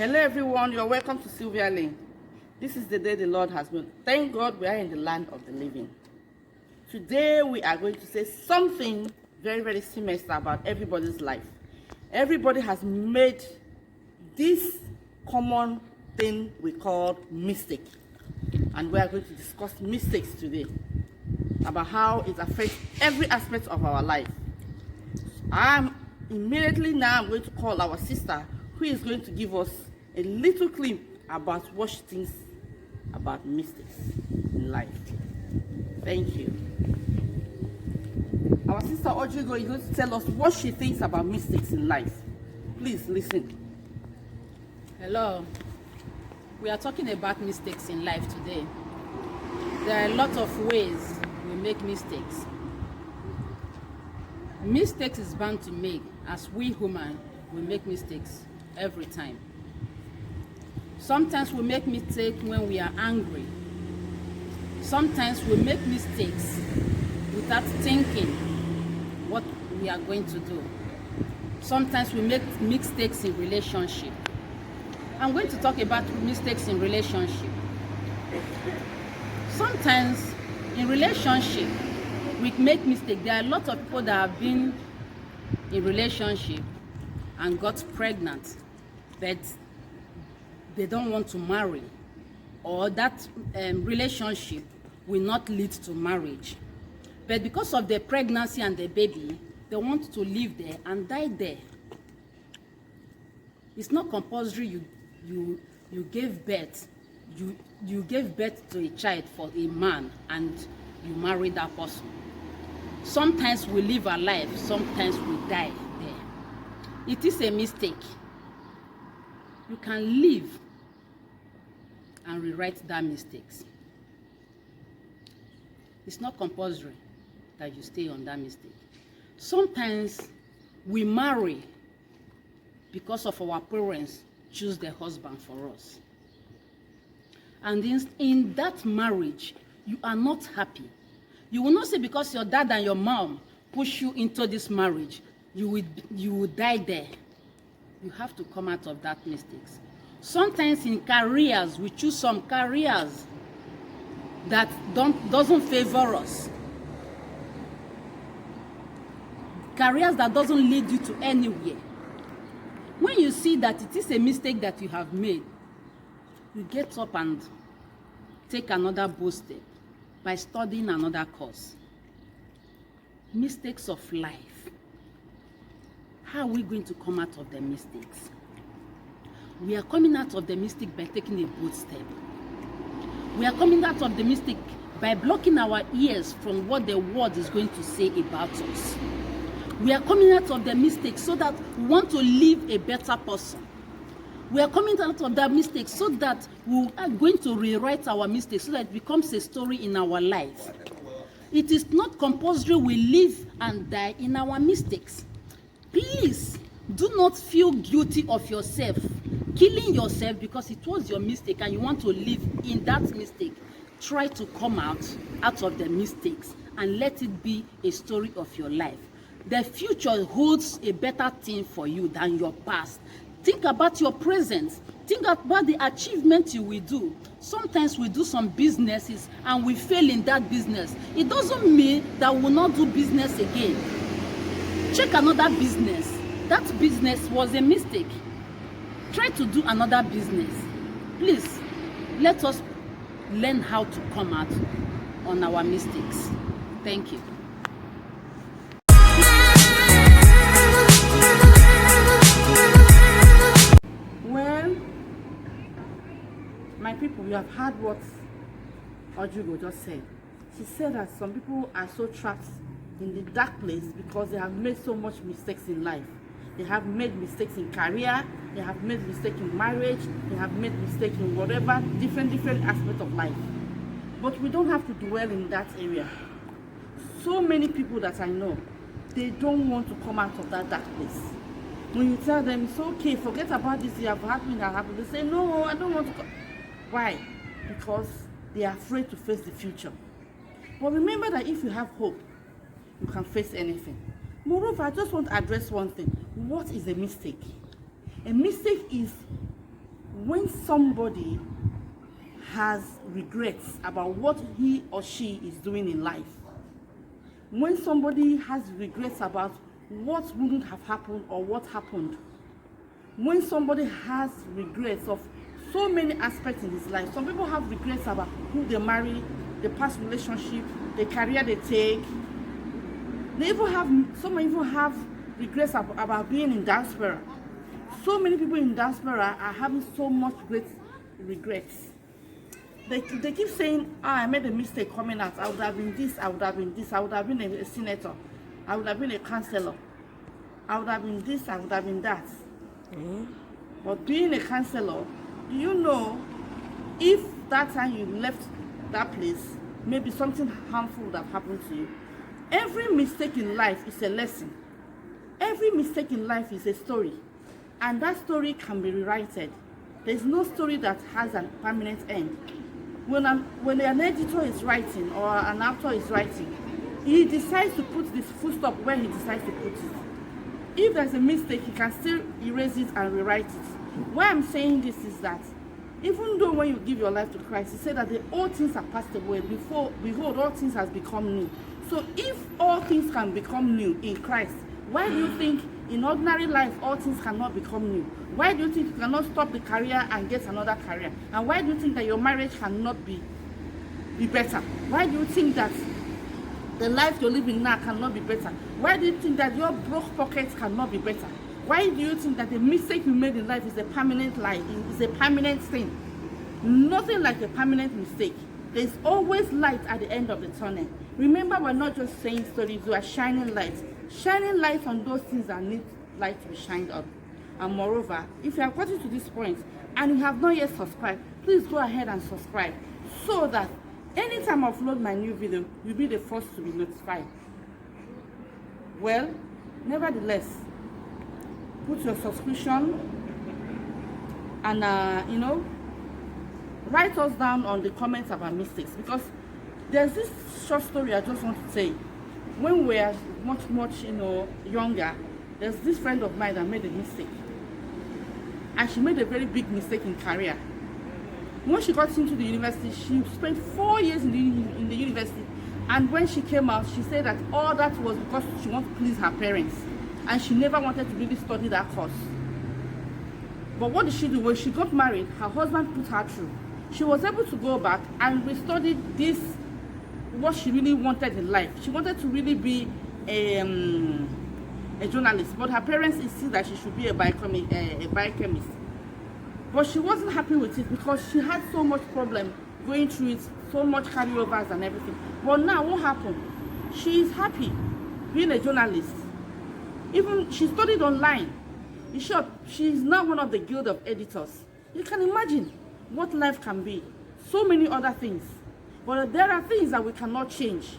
Hello everyone, you're welcome to Sylvia Lane. This is the day the Lord has made. Thank God we are in the land of the living. Today we are going to say something very, very sinister about everybody's life. Everybody has made this common thing we call mistake. And we are going to discuss mistakes today, about how it affects every aspect of our life. I'm going to call our sister, who is going to give us a little clip about what she thinks about mistakes in life. Thank you. Our sister Ojigo is going to tell us what she thinks about mistakes in life. Please listen. Hello. We are talking about mistakes in life today. There are a lot of ways we make mistakes. Mistakes is bound to make, as we human, we make mistakes every time. Sometimes we make mistakes when we are angry. Sometimes we make mistakes without thinking what we are going to do. Sometimes we make mistakes in relationship. I'm going to talk about mistakes in relationship. Sometimes in relationship, we make mistakes. There are a lot of people that have been in relationship and got pregnant, but they don't want to marry, or that relationship will not lead to marriage. But because of the pregnancy and the baby, they want to live there and die there. It's not compulsory you gave birth. You gave birth to a child for a man and you marry that person. Sometimes we live our life, sometimes we die there. It is a mistake. You can live and rewrite that mistakes. It's not compulsory that you stay on that mistake. Sometimes we marry because of our parents choose the husband for us. And in that marriage, you are not happy. You will not say because your dad and your mom push you into this marriage, you will die there. You have to come out of that mistakes. Sometimes in careers, we choose some careers that doesn't favor us. Careers that doesn't lead you to anywhere. When you see that it is a mistake that you have made, you get up and take another bold step by studying another course. Mistakes of life. How are we going to come out of the mistakes? We are coming out of the mistake by taking a bold step. We are coming out of the mistake by blocking our ears from what the world is going to say about us. We are coming out of the mistake so that we want to live a better person. We are coming out of that mistake so that we are going to rewrite our mistakes so that it becomes a story in our life. It is not compulsory we live and die in our mistakes. Please do not feel guilty of yourself, killing yourself because it was your mistake and you want to live in that mistake. Try to come out of the mistakes and let it be a story of your life. The future holds a better thing for you than your past. Think about your present. Think about the achievement you will do. Sometimes we do some businesses and we fail in that business. It doesn't mean that we will not do business again. Check another business. That business was a mistake. Try to do another business. Please, let us learn how to come out on our mistakes. Thank you. Well, my people, you have heard what Ojigo just said. She said that some people are so trapped in the dark place because they have made so much mistakes in life. They have made mistakes in career, they have made mistakes in marriage, they have made mistakes in whatever, different aspects of life. But we don't have to dwell in that area. So many people that I know, they don't want to come out of that dark place. When you tell them, it's okay, forget about this, you have happened, that happened, they say, no, I don't want to come. Why? Because they are afraid to face the future. But remember that if you have hope, you can face anything. Moreover, I just want to address one thing. What is a mistake? A mistake is when somebody has regrets about what he or she is doing in life, when somebody has regrets about what wouldn't have happened or what happened, when somebody has regrets of so many aspects in his life. Some people have regrets about who they marry, the past relationship, the career they take. Some even have regrets about being in diaspora. So many people in diaspora are having so much great regrets. They keep saying, I made a mistake coming out. I would have been this, I would have been this, I would have been a senator, I would have been a councillor, I would have been this, I would have been that. But being a councillor, do you know, if that time you left that place, maybe something harmful would have happened to you. Every mistake in life is a lesson. Every mistake in life is a story. And that story can be rewritten. There's no story that has a permanent end. When an editor is writing or an actor is writing, he decides to put this full stop where he decides to put it. If there's a mistake, he can still erase it and rewrite it. Why I'm saying this is that even though when you give your life to Christ, he said that the old things have passed away, behold, all things has become new. So if all things can become new in Christ, why do you think in ordinary life all things cannot become new? Why do you think you cannot stop the career and get another career? And why do you think that your marriage cannot be better? Why do you think that the life you're living now cannot be better? Why do you think that your broke pockets cannot be better? Why do you think that the mistake you made in life is a permanent lie, is a permanent thing? Nothing like a permanent mistake. There's always light at the end of the tunnel. Remember, we're not just saying stories, we are shining light. Shining light on those things that need light to be shined on. And moreover, if you have gotten to this point and you have not yet subscribed, please go ahead and subscribe so that anytime I upload my new video, you'll be the first to be notified. Well, nevertheless, put your subscription and write us down on the comments about mistakes, because there's this short story I just want to say. When we were much younger, there's this friend of mine that made a mistake, and she made a very big mistake in career. When she got into the university, she spent 4 years in the university, and when she came out, she said that all that was because she wanted to please her parents, and she never wanted to really study that course. But what did she do? When she got married, her husband put her through. She was able to go back and restudy this, what she really wanted in life. She wanted to really be a journalist, but her parents insisted that she should be a biochemist. But she wasn't happy with it because she had so much problem going through it, so much carryovers and everything. But now what happened? She is happy being a journalist. Even she studied online. In short, she is now one of the guild of editors. You can imagine what life can be. So many other things. But there are things that we cannot change.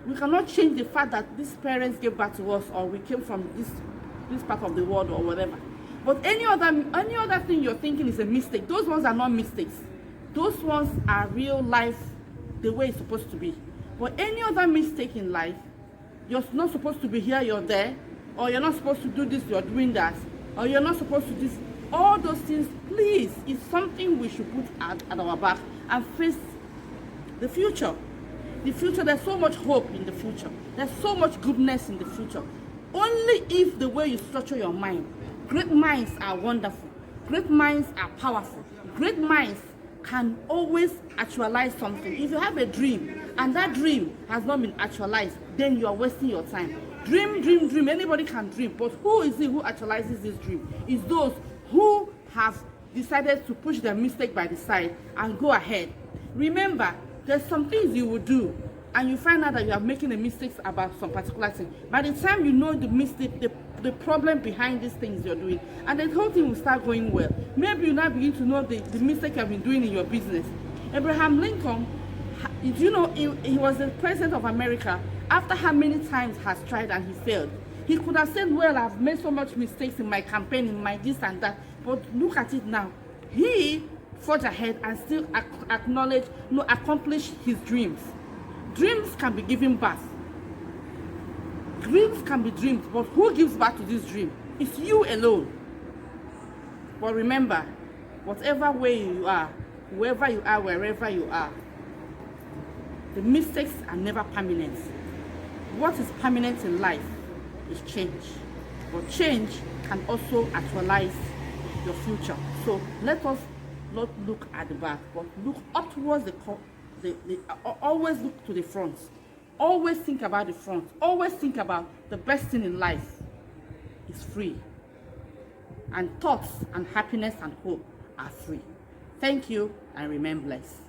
We cannot change the fact that these parents gave birth to us, or we came from this part of the world or whatever. But any other thing you're thinking is a mistake. Those ones are not mistakes. Those ones are real life, the way it's supposed to be. But any other mistake in life, you're not supposed to be here, you're there, or you're not supposed to do this, you're doing that, or you're not supposed to do this. All those things, please, is something we should put at our back and face the future. The future, there's so much hope in the future. There's so much goodness in the future. Only if the way you structure your mind. Great minds are wonderful. Great minds are powerful. Great minds can always actualize something. If you have a dream and that dream has not been actualized, then you are wasting your time. Dream, dream, dream. Anybody can dream, but who is it who actualizes this dream? It's those who have decided to push their mistake by the side and go ahead. Remember, there's some things you will do and you find out that you are making a mistake about some particular thing. By the time you know the mistake, the problem behind these things you're doing, and the whole thing will start going well. Maybe you now begin to know the mistake you have been doing in your business. Abraham Lincoln, you know, he was the president of America after how many times has tried and he failed. He could have said, well, I've made so much mistakes in my campaign, in my this and that, but look at it now. He forged ahead and still accomplish his dreams. Dreams can be given birth. Dreams can be dreamed, but who gives birth to this dream? It's you alone. But remember, whatever way you are, whoever you are, wherever you are, the mistakes are never permanent. What is permanent in life is change. But change can also actualize your future. So let us not look at the back, but look up towards always look to the front. Always think about the front. Always think about the best thing in life is free. And thoughts and happiness and hope are free. Thank you and remain blessed.